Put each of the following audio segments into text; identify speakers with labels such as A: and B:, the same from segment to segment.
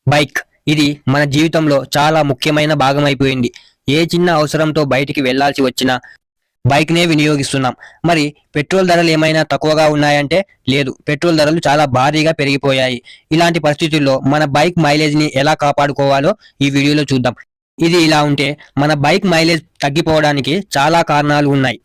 A: Bike ఇది మన జీవితంలో చాలా ముఖ్యమైన భాగం అయిపోయింది. ఏ చిన్న అవసరంతో బయటికి వెళ్లాల్సి వచ్చినా బైక్‌నే వినియోగిస్తున్నాం. మరి పెట్రోల్ ధరలు ఏమైనా తక్కువగా ఉన్నాయంటే లేదు. పెట్రోల్ ధరలు చాలా భారీగా పెరిగిపోయాయి. ఇలాంటి పరిస్థితుల్లో మన బైక్ మైలేజ్‌ని ఎలా కాపాడుకోవాలో ఈ వీడియోలో చూద్దాం. ఇది ఇలా ఉంటే మన బైక్ మైలేజ్ తగ్గిపోవడానికి చాలా కారణాలు ఉన్నాయి.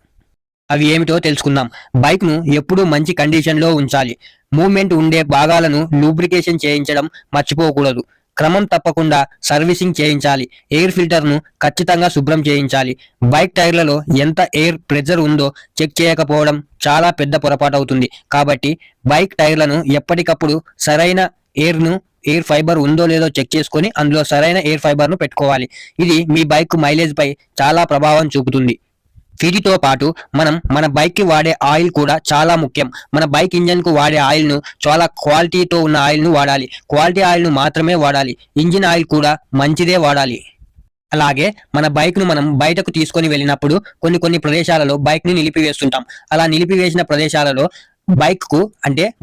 A: అవి ఏమిటో తెలుసుకుందాం. బైక్‌ను ఎప్పుడూ మంచి కండిషన్‌లో ఉంచాలి. మూవ్‌మెంట్ ఉండే భాగాలను లూబ్రికేషన్ చేయించడం మర్చిపోకూడదు. క్రమం తప్పకుండా సర్వీసింగ్ చేయించాలి. ఎయిర్ ఫిల్టర్‌ను ఖచ్చితంగా శుభ్రం చేయించాలి. బైక్ టైర్లలో ఎంత ఎయిర్ ప్రెషర్ ఉందో చెక్ చేయకపోవడం చాలా పెద్ద పొరపాటవుతుంది. కాబట్టి బైక్ టైర్లను ఎప్పటికప్పుడు సరైన ఎయిర్ ఫైబర్ ఉందో లేదో చెక్ చేసుకొని అందులో సరైన ఎయిర్ ఫైబర్‌ను పెట్టుకోవాలి. ఇది మీ బైక్ మైలేజ్‌పై చాలా ప్రభావం చూపుతుంది. వీటితో పాటు మనం మన బైక్‌కి వాడే ఆయిల్ కూడా చాలా ముఖ్యం. మన బైక్ ఇంజిన్‌కు వాడే ఆయిల్‌ను చాలా క్వాలిటీతో ఉన్న ఆయిల్‌ను వాడాలి. క్వాలిటీ ఆయిల్‌ను మాత్రమే వాడాలి. ఇంజిన్ ఆయిల్ కూడా మంచిదే వాడాలి. అలాగే మన బైక్‌ను మనం బయటకు తీసుకొని వెళ్ళినప్పుడు కొన్ని ప్రదేశాలలో బైక్‌ని నిలిపివేస్తుంటాం. అలా నిలిపివేసిన ప్రదేశాలలో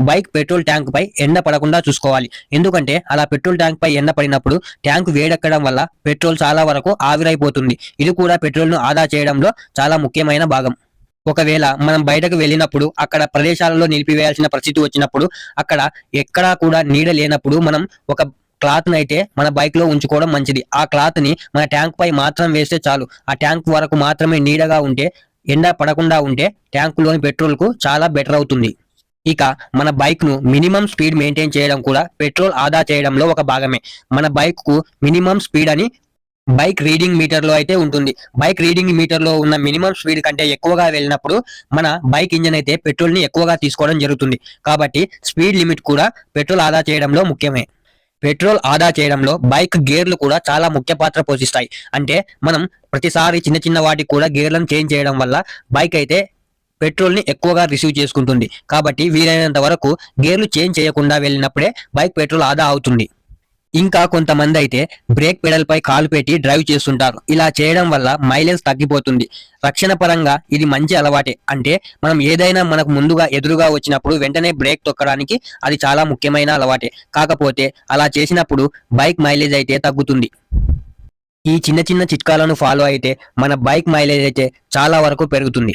A: బైక్ పెట్రోల్ ట్యాంక్ పై ఎండ పడకుండా చూసుకోవాలి. ఎందుకంటే అలా పెట్రోల్ ట్యాంక్ పై ఎండ పడినప్పుడు ట్యాంక్ వేడెక్కడం వల్ల పెట్రోల్ చాలా వరకు ఆవిరైపోతుంది. ఇది కూడా పెట్రోల్‌ను ఆదా చేయడంలో చాలా ముఖ్యమైన భాగం. ఒకవేళ మనం బయటకు వెళ్ళినప్పుడు అక్కడ ప్రదేశాలలో నిలిపివేయాల్సిన పరిస్థితి వచ్చినప్పుడు అక్కడ ఎక్కడా కూడా నీడ లేనప్పుడు మనం ఒక క్లాత్‌నైతే మన బైక్‌లో ఉంచుకోవడం మంచిది. ఆ క్లాత్‌ని మన ట్యాంక్ పై మాత్రం వేస్తే చాలు. ఆ ట్యాంక్ వరకు మాత్రమే నీడగా ఉంటే ఎండ పడకుండా ఉంటే ట్యాంకులోని పెట్రోల్‌కు చాలా బెటర్ అవుతుంది. ఇక మన బైక్‌ను మినిమమ్ స్పీడ్ మెయింటైన్ చేయడం కూడా పెట్రోల్ ఆదా చేయడంలో ఒక భాగమే. మన బైక్‌కు మినిమమ్ స్పీడ్ అని బైక్ రీడింగ్ మీటర్‌లో అయితే ఉంటుంది. బైక్ రీడింగ్ మీటర్‌లో ఉన్న మినిమమ్ స్పీడ్ కంటే ఎక్కువగా వెళ్ళినప్పుడు మన బైక్ ఇంజిన్ అయితే పెట్రోల్‌ని ఎక్కువగా తీసుకోవడం జరుగుతుంది. కాబట్టి స్పీడ్ లిమిట్ కూడా పెట్రోల్ ఆదా చేయడంలో ముఖ్యమే. పెట్రోల్ ఆదా చేయడంలో బైక్ గేర్లు కూడా చాలా ముఖ్య పాత్ర పోషిస్తాయి. అంటే మనం ప్రతిసారి చిన్న వాటికి కూడా గేర్లను చేంజ్ చేయడం వల్ల బైక్ అయితే పెట్రోల్‌ని ఎక్కువగా రిసీవ్ చేసుకుంటుంది. కాబట్టి వీలైనంత వరకు గేర్లు చేంజ్ చేయకుండా వెళ్ళినప్పుడే బైక్ పెట్రోల్ ఆదా అవుతుంది. ఇంకా కొంతమందైతే బ్రేక్ పెడల్‌పై కాలు పెట్టి డ్రైవ్ చేస్తుంటారు. ఇలా చేయడం వల్ల మైలేజ్ తగ్గిపోతుంది. రక్షణ పరంగా ఇది మంచి అలవాటే. అంటే మనం ఏదైనా మనకు ముందుగా ఎదురుగా వచ్చినప్పుడు వెంటనే బ్రేక్ తొక్కడానికి అది చాలా ముఖ్యమైన అలవాటే. కాకపోతే అలా చేసినప్పుడు బైక్ మైలేజ్ అయితే తగ్గుతుంది. ఈ చిన్న చిట్కాలను ఫాలో అయితే మన బైక్ మైలేజ్ అయితే చాలా వరకు పెరుగుతుంది.